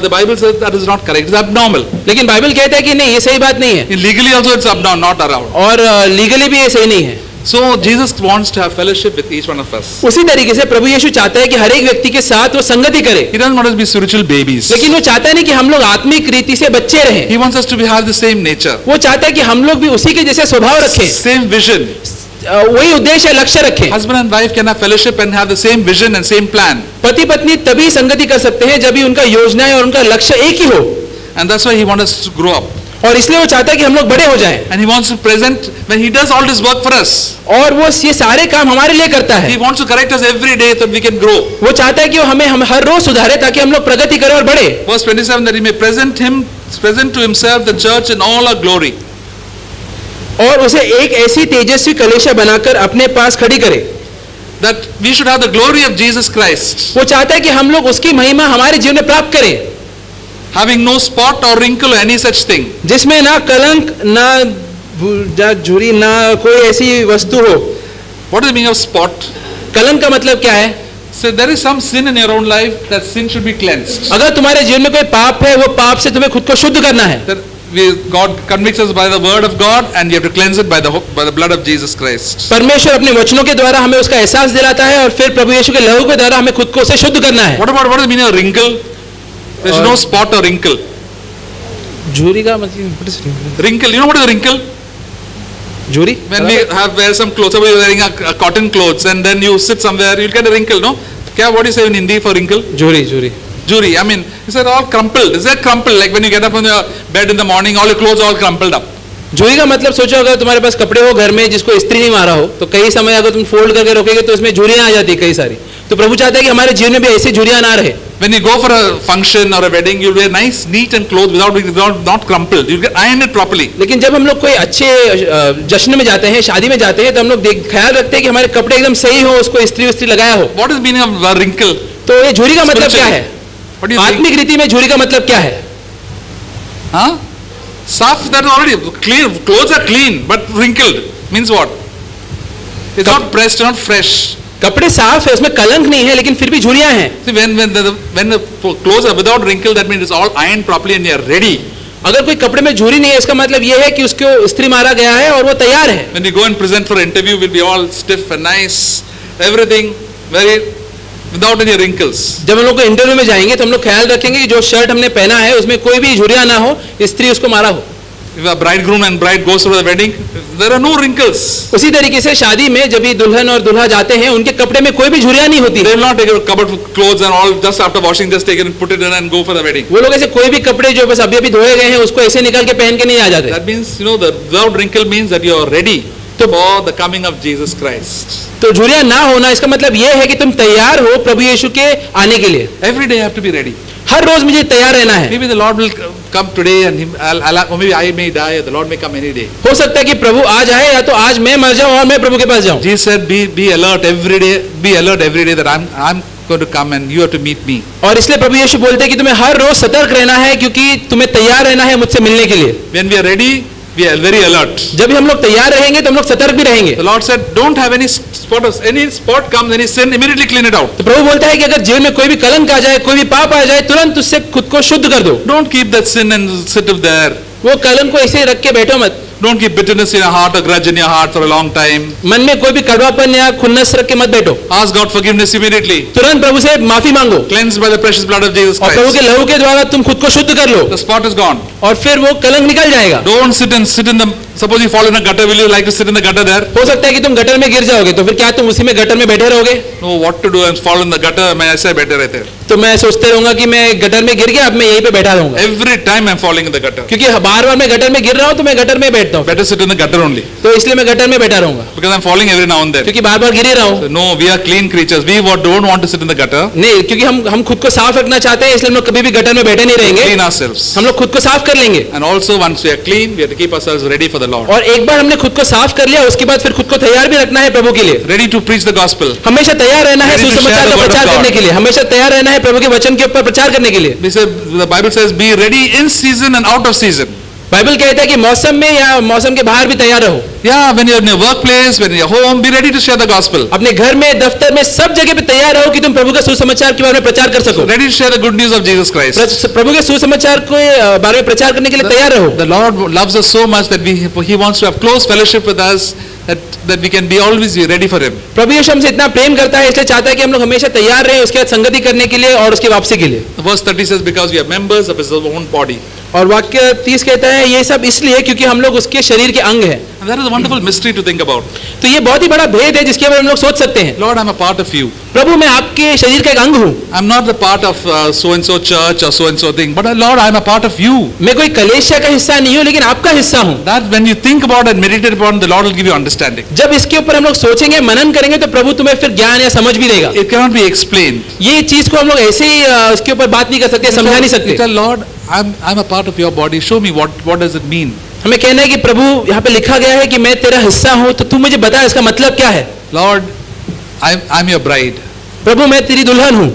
the Bible says that is not correct. It's abnormal. लेकिन बाइबल कहता है कि नहीं, ये सही बात नहीं है, Legally also it's abnormal, not around. और लीगली भी ये सही नहीं है। So Jesus wants to have fellowship with each one of us. उसी तरीके से प्रभु यीशु चाहता है कि हर एक व्यक्ति के साथ वो संगति करे, He doesn't want us to be spiritual babies. लेकिन वो चाहता नहीं कि हम लोग आत्मिक रीति से बच्चे रहें। He wants us to have the same nature, वो चाहता है कि हम लोग भी उसी के जैसे स्वभाव रखें, same vision. वही उद्देश्य लक्ष्य रखें। Husband and wife can have fellowship and have the same vision and same plan. पति पत्नी तभी संगति कर सकते हैं जब भी उनका योजनाएं और उनका लक्ष्य एक ही हो, And that's why He wants us to grow up. और इसलिए वो चाहता है कि हम लोग बड़े हो जाएं। And He wants to present, when He does all this work for us, और वो ये सारे काम हमारे लिए करता है। He wants to correct us every day so that we can grow. वो चाहता है कि वो हम हर रोज सुधारे ताकि हम लोग प्रगति करें और बढ़े। Verse 27, that He may present to Himself the church in all her glory. और उसे एक ऐसी तेजस्वी कलीसिया बनाकर अपने पास खड़ी करे। That we should have the glory of Jesus Christ, वो चाहता है कि हम लोग उसकी महिमा हमारे जीवन में प्राप्त करें, having no spot or wrinkle or any such thing. जिसमें ना कलंक, ना झुर्री, ना कोई ऐसी वस्तु हो। What is the meaning of spot? कलंक का मतलब क्या है? So there is some sin in your own life, that sin should be cleansed. अगर तुम्हारे जीवन में कोई पाप है, वो पाप से तुम्हें खुद को शुद्ध करना है। That God convicts us by the word of God, and you have to cleanse it by the blood of Jesus Christ. परमेश्वर अपने वचनों के द्वारा हमें उसका एहसास दिलाता है और फिर प्रभु यीशु के लहू के द्वारा हमें खुद को उसे शुद्ध करना है। What is the meaning of wrinkle? There is no spot or wrinkle. झुर्री का मतलब Wrinkle, you know what is a wrinkle? झुर्री? When we wear some clothes, somebody is wearing a cotton clothes, and then you sit somewhere, you'll get a wrinkle, no? What do you say in Hindi for wrinkle? झुर्री। Juri. I mean, is that all crumpled? Is that crumpled? Like when you get up on your bed in the morning, all your clothes are all crumpled up. झुर्री का मतलब सोचो अगर तुम्हारे पास कपड़े हो घर में जिसको इस्त्री नहीं मारा हो, तो कई समय अगर तुम फोल्ड करके रखोगे तो उसमें झुर्रियां आ जाती है कई सारी। तो प्रभु चाहता है कि हमारे जीवन में भी ऐसी झुर्रियां ना रहे। When you go for a function or a wedding, you'll wear nice, neat and clothes without not crumpled. You iron it properly. लेकिन जब हम लोग कोई अच्छे जश्न में जाते हैं, शादी में जाते हैं, तो हम लोग ख्याल रखते हैं कि हमारे कपड़े एकदम सही हो, उसको इस्त्री लगाया हो। What is the meaning of wrinkle? तो ये झुर्री का मतलब क्या है? What do you think? आत्मिक रीति में झुर्री का मतलब क्या है? Huh? Saaf, that is already clean. Clothes are clean, but wrinkled means what? It's not pressed, not fresh. कपड़े साफ है, उसमें कलंक नहीं है, लेकिन फिर भी झुर्रियां हैं। See, when the clothes are without wrinkle, that means it's all ironed properly and they are ready. अगर कोई कपड़े में झुर्री नहीं है, इसका मतलब ये है कि उसको इस्त्री मारा गया है और वो तैयार है। When we go and present for interview, we'll be all stiff and nice, everything very without any wrinkles. जब हम लोग को इंटरव्यू में जाएंगे तो हम लोग ख्याल रखेंगे कि जो शर्ट हमने पहना है उसमें कोई भी झुर्रियां ना हो, इस्त्री उसको मारा हो। If a bridegroom and bride goes to the wedding, there are no wrinkles. उसी तरीके से शादी में जब भी दुल्हन और दूल्हा जाते हैं, उनके कपड़े में कोई भी झुर्रियां नहीं होती। They will not take a cupboard of clothes and all just after washing, just take it and put it in and go for the wedding. वो लोग ऐसे कोई भी कपड़े जो बस अभी धोए गए हैं उसको ऐसे निकाल के पहन के नहीं आ जाते। That means, the without wrinkle means that you are ready for the coming of Jesus Christ. तो झुर्रियां ना होना इसका मतलब ये है कि तुम तैयार हो प्रभु यीशु के आने के लिए। Every day I have to be ready. हर रोज मुझे तैयार रहना है। Maybe the Lord will come today and or maybe I may die, or the Lord may come any day. हो सकता है कि प्रभु आ जाए या तो आज मैं मर जाऊं और मैं प्रभु के पास जाऊं। Jesus said, be alert every day. Be alert every day that I'm going to come and you have to meet me. और इसलिए प्रभु यीशु बोलते हैं कि तुम्हें हर रोज सतर्क रहना है क्योंकि तुम्हें तैयार रहना है मुझसे मिलने के लिए। When we are ready, we are very alert. जब हम लोग तैयार रहेंगे तो हम लोग सतर्क भी रहेंगे। The Lord said, don't have any spot comes, any sin, immediately clean it out. तो प्रभु बोलता है कि अगर जीवन में कोई भी कलंक आ जाए, कोई भी पाप आ जाए, तुरंत उससे खुद को शुद्ध कर दो। Don't keep that sin and sit up there. वो कलंक को ऐसे रख के बैठो मत। Don't keep bitterness in your heart or grudge in your heart for a long time. मन में कोई भी कड़वापन या खुन्नस रख के मत बैठो, Ask God forgiveness immediately. तुरंत प्रभु से माफी मांगो, Cleansed by the precious blood of Jesus और प्रभु Christ. के लहू के द्वारा तुम खुद को शुद्ध कर लो, The spot is gone. और फिर वो कलंक निकल जाएगा। Don't sit in the. Suppose you fall in a gutter. Will you like to sit in the gutter there? हो सकता है कि तुम गटर में गिर जाओगे, तो फिर क्या तुम उसी में गटर में बैठे रहोगे? No, what to do and fall in the gutter? मैं ऐसे बैठे रहते हैं. तो मैं सोचते रहूंगा कि मैं गटर में गिर गया, अब मैं यहीं पे बैठा रहूंगा, Every time I'm falling in the gutter. क्योंकि बार बार मैं गटर में गिर रहा हूँ, तो मैं गटर में बैठता हूँ, Better sit in the gutter only. तो इसलिए मैं गटर में बैठा रहूंगा, Because I'm falling every now and then. क्योंकि बार बार गिर ही रहा हूँ। So, no, we are clean creatures. We don't want to sit in the gutter. नहीं, क्योंकि हम खुद को साफ रखना चाहते हैं, इसलिए हम लोग कभी भी गटर में बैठे नहीं रहेंगे, Clean ourselves. हम लोग खुद को साफ कर लेंगे। And also once we are clean, we have to keep ourselves ready for the Lord. और एक बार हमने खुद को साफ कर लिया, उसके बाद फिर खुद को तैयार भी रखना है प्रभु के लिए। Ready to preach the gospel. हमेशा तैयार रहना है Ready to सुसमाचार share का the word of प्रचार God. करने के लिए, हमेशा तैयार रहना है प्रभु के वचन के ऊपर प्रचार करने के लिए। The Bible says, be ready in season and out of season. Bible कहता है कि मौसम में या मौसम के बाहर भी तैयार रहो। Yeah, when you're in your workplace, when you're home, be ready to share the gospel. अपने घर में, दफ्तर में, सब जगह पे तैयार रहो कि तुम प्रभु का सुसमाचार के बारे में प्रचार कर सको। Ready to share the good news of Jesus Christ. प्रभु के सुसमाचार के बारे में प्रचार करने के लिए तैयार रहो। The Lord loves us so much that He wants to have close fellowship with us, that we can be always be ready for Him. प्रभु यीशु हमसे इतना प्रेम करता है, इसलिए चाहता है कि हम लोग हमेशा तैयार रहें उसके साथ संगति करने के लिए और उसकी वापसी के लिए। Verse 30 says, because we are members of His own body. और वाक्य 30 कहता है ये सब इसलिए क्योंकि हम लोग उसके शरीर के अंग हैं। And that is a wonderful mystery to think about. तो ये बहुत ही बड़ा भेद है जिसके बारे में हम लोग सोच सकते हैं। Lord, I'm a part of you. प्रभु मैं आपके शरीर का एक अंग हूँ। I'm not the part of so and so church or so and so thing, but Lord, I'm a part of you. मैं कोई कलीसिया का हिस्सा नहीं हूँ, लेकिन आपका हिस्सा हूँ। That when you think about and meditate upon, the Lord will give you understanding. जब इसके ऊपर हम लोग सोचेंगे, मनन करेंगे, तो प्रभु तुम्हें फिर ज्ञान या समझ भी देगा। It cannot be explained. ये चीज को हम लोग ऐसे ही इसके ऊपर बात नहीं कर सकते, समझा नहीं सकते। Tell Lord, I'm a part of your body. Show me what does it mean. हमें कहना है कि प्रभु यहाँ पे लिखा गया है कि मैं तेरा हिस्सा हूँ, तो तू मुझे बता इसका मतलब क्या है। Lord, I'm your bride. प्रभु मैं तेरी दुल्हन हूँ,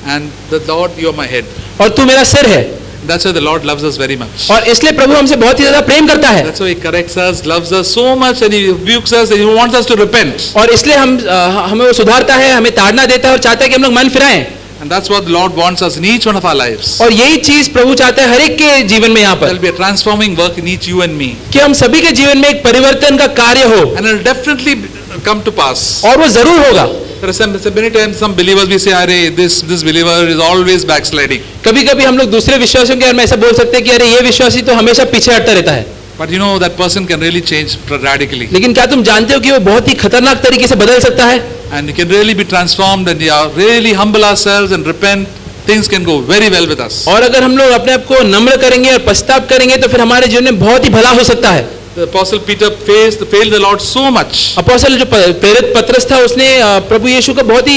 And the Lord, you are my head. और तू मेरा सिर है। That's why the Lord loves us very much. और इसलिए प्रभु हमसे बहुत ही ज्यादा प्रेम करता है। That's why He corrects us, loves us so much, and He rebukes us, and He wants us to repent. और इसलिए हमें वो सुधारता है, हमें ताड़ना देता है और चाहता है कि हम लोग मन फिराएं। And that's what the Lord wants us in each one of our lives. और यही चीज प्रभु चाहता है हर एक के जीवन में यहाँ There will पर, be a transforming work in each you and me. कि हम सभी के जीवन में एक परिवर्तन का कार्य हो, And it will definitely come to pass. और वो जरूर होगा। There are many times some believers we say, "Arey, this believer is always backsliding." कभी कभी हम लोग दूसरे विश्वासियों के बारे में ऐसा बोल सकते हैं कि अरे ये विश्वासी तो हमेशा पीछे हटता रहता है। But you know that person can really change radically. लेकिन क्या तुम जानते हो कि वो बहुत ही खतरनाक तरीके से बदल सकता है? And we can really be transformed, and we are really humble ourselves and repent. Things can go very well with us. और अगर हम लोग अपने आप को नम्र करेंगे और पश्चाताप करेंगे तो फिर हमारे जीवन में बहुत ही भला हो सकता है। The Apostle Peter failed the Lord so much. अपोस्तल जो प्रेरित पतरस था, उसने प्रभु यीशु को बहुत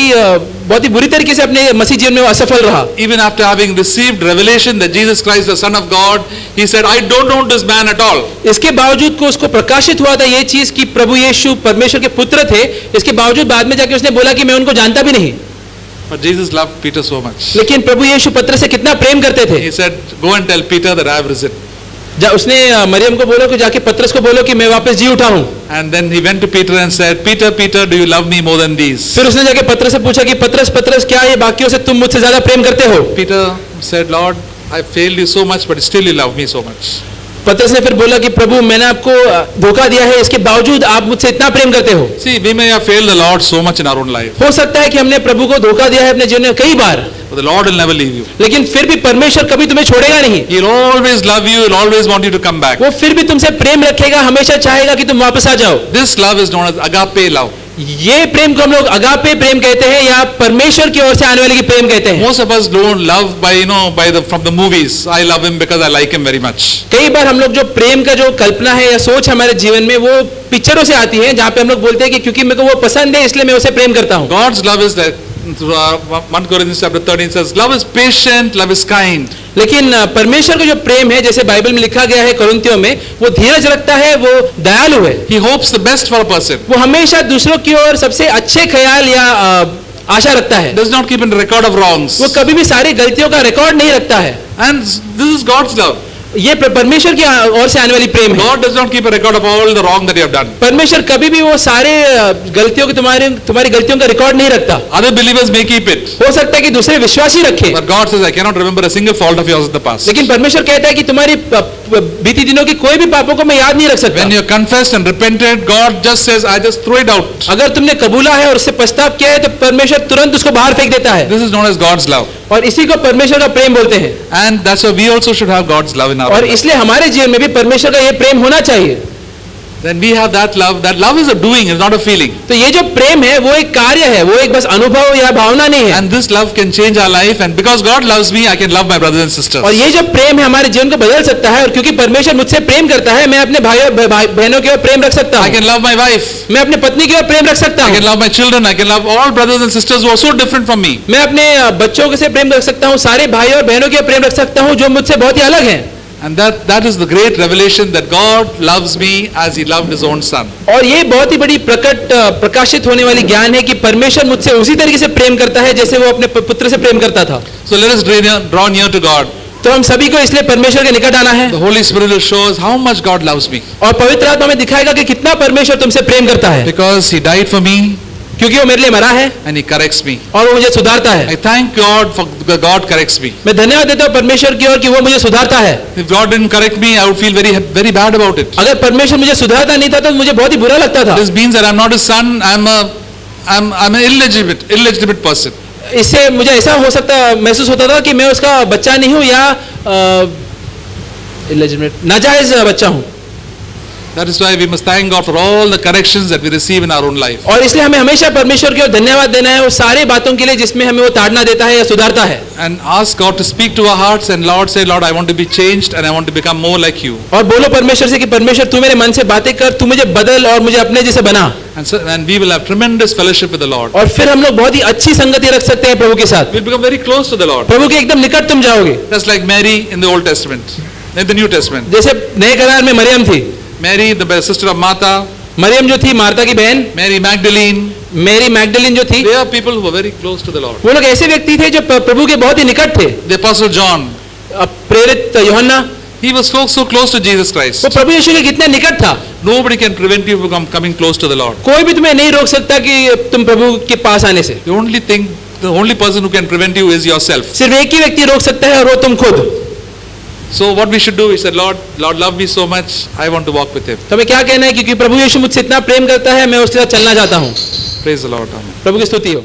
ही बुरी तरीके से अपने मसीह जीवन में असफल रहा। Even after having received revelation that Jesus Christ is the Son of God, he said, "I don't know this man at all." इसके बावजूद को उसको प्रकाशित हुआ था ये चीज कि प्रभु यीशु परमेश्वर के पुत्र थे, इसके बावजूद बाद में जाके उसने बोला कि मैं उनको जानता भी नहीं। But Jesus loved Peter so much. लेकिन प्रभु यीशु पतरस से कितना प्रेम करते थे। He said, "Go and tell Peter that I have risen." उसने मरियम को बोला कि जाके पतरस को बोलो कि मैं वापस जी उठा हूँ। And then he went to Peter and said, "Peter, Peter, do you love me more than these?" फिर उसने जाके पतरस से पूछा कि पतरस क्या ये बाकियों से तुम मुझसे ज्यादा प्रेम करते हो? Peter said, "Lord, I failed you so much, but still you love me so much." पतरस ने फिर बोला कि प्रभु मैंने आपको धोखा दिया है, इसके बावजूद आप मुझसे इतना प्रेम करते हो। See, we may have failed the Lord so much in our own life, हो सकता है कि हमने प्रभु को धोखा दिया है अपने जीवन में कई बार, but the Lord will never leave you. लेकिन फिर भी परमेश्वर कभी तुम्हें छोड़ेगा नहीं। He'll always love you. He'll always want you to come back. वो फिर भी तुमसे प्रेम रखेगा, हमेशा चाहेगा कि तुम वापस आ जाओ। This love is known as agape love. ये प्रेम को हम लोग अगापे प्रेम कहते हैं या परमेश्वर की ओर से आने वाले की प्रेम कहते हैं। Most of us don't love from the movies. I love him because I like him very much. कई बार हम लोग जो प्रेम का जो कल्पना है या सोच हमारे जीवन में वो पिक्चरों से आती है, जहाँ पे हम लोग बोलते हैं कि क्योंकि मेरे को वो पसंद है इसलिए मैं उसे प्रेम करता हूँ। God's love is that 1 Corinthians chapter 13 says, "Love is patient, love is kind." लेकिन परमेश्वर का जो प्रेम है, जैसे बाइबल में लिखा गया है कुरिन्थियों में, वो धीरज रखता है, वो दयालु है। He hopes the best for a person. वो हमेशा दूसरों की ओर सबसे अच्छे ख्याल या आशा रखता है। Does not keep in record of wrongs. वो कभी भी सारी गलतियों का रिकॉर्ड नहीं रखता है। And this is God's love. ये परमेश्वर की ओर से आने वाली प्रेम है। God does not keep a record of all the wrong that you have done. परमेश्वर कभी भी वो सारे गलतियों की तुम्हारी गलतियों का रिकॉर्ड नहीं रखता। Other believers may keep it. हो सकता है कि दूसरे विश्वासी रखे, But God says, "I cannot remember a single fault of yours in the past." लेकिन परमेश्वर कहता है कि तुम्हारी बीती दिनों के कोई भी पापों को मैं याद नहीं रख सकता। When you confessed and repented, God just says, I just throw it out. अगर तुमने कबूला है और उससे पश्चाताप किया है तो परमेश्वर तुरंत उसको बाहर फेंक देता है। This is known as God's love. और इसी को परमेश्वर का प्रेम बोलते हैं। And that's why we also should have God's love in our और life. इसलिए हमारे जीवन में भी परमेश्वर का ये प्रेम होना चाहिए। Then we have that love is a doing, it's not a feeling. तो ये जो प्रेम है वो एक कार्य है, वो एक बस अनुभव या भावना नहीं है। And this love can change our life, and because God loves me, I can love my brothers and sisters. और ये जो प्रेम है हमारे जीवन को बदल सकता है, और क्योंकि परमेश्वर मुझसे प्रेम करता है, मैं अपने बहनों की ओर प्रेम रख सकता हूँ। I can love my wife. मैं अपने पत्नी की ओर प्रेम रख सकता I हूँ। can love my children. I can love all brothers and sisters who are so different from me. मैं अपने बच्चों से प्रेम रख सकता हूँ, सारे भाई और बहनों की ओर प्रेम रख सकता हूँ जो मुझसे बहुत ही अलग हैं। And that is the great revelation that God loves me as He loved His own Son. और ये बहुत ही बड़ी प्रकाशित होने वाली ज्ञान है कि परमेश्वर मुझसे उसी तरीके से प्रेम करता है जैसे वो अपने पुत्र से प्रेम करता था। So let us draw near to God. तो हम सभी को इसलिए परमेश्वर के निकट आना है। The Holy Spirit will show us how much God loves me. और पवित्र आत्मा हमें दिखाएगा कि कितना परमेश्वर तुमसे प्रेम करता है। Because He died for me. क्योंकि वो मेरे लिए मरा है And He corrects me. और वो मुझे सुधारता है। I thank God for God corrects me. मैं धन्यवाद देता हूँ परमेश्वर की ओर कि वो मुझे सुधारता है। If God didn't correct me, I would feel very bad about it. अगर परमेश्वर मुझे सुधारता नहीं था तो मुझे बहुत ही बुरा लगता था। This means that I'm not His son. I'm an illegitimate person. इससे मुझे ऐसा हो सकता महसूस होता था कि मैं उसका बच्चा नहीं हूँ या नाजायज बच्चा हूँ। That is why we must thank God for all the corrections that we receive in our own life. और इसलिए हमें हमेशा परमेश्वर की ओर धन्यवाद देना है उस सारी बातों के लिए जिसमें हमें वो ताड़ना देता है या सुधारता है। And ask God to speak to our hearts, and Lord say, Lord, I want to be changed and I want to become more like you. और बोलो परमेश्वर से कि परमेश्वर तू मेरे मन से बातें कर, तू मुझे बदल और मुझे अपने जैसे बना। And we will have tremendous fellowship with the Lord. और फिर हम लोग बहुत ही अच्छी संगति रख सकते हैं प्रभु के साथ। We'll become very close to the Lord. प्रभु के एकदम निकट तुम जाओगे। Just like Mary in the Old Testament, in the New Testament. जैसे नए करार में मरियम थी। Mary, the sister of Martha. Maryam जो थी मार्था की बहन। Mary Magdalene. मेरी मैगडलिन जो थी। They are people who were very close to the Lord. वो लोग ऐसे व्यक्ति थे जो प्रभु के बहुत ही निकट थे। The Apostle John. प्रेरित यूहन्ना। He was so close to Jesus Christ. वो प्रभु यीशु के कितने निकट था। Nobody can prevent you from coming close to the Lord. कोई भी तुम्हें नहीं रोक सकता कि तुम प्रभु के पास आने से। The only person who can prevent you is yourself. सिर्फ एक ही व्यक्ति रोक सकता है और वो तुम खुद। So what we should do? We said, Lord, love me so much. I want to walk with Him. तो हमें क्या कहना है क्योंकि प्रभु यीशु मुझसे इतना प्रेम करता है, मैं उसके साथ चलना चाहता हूँ। Praise the Lord. Amen. प्रभु की स्तुति हो।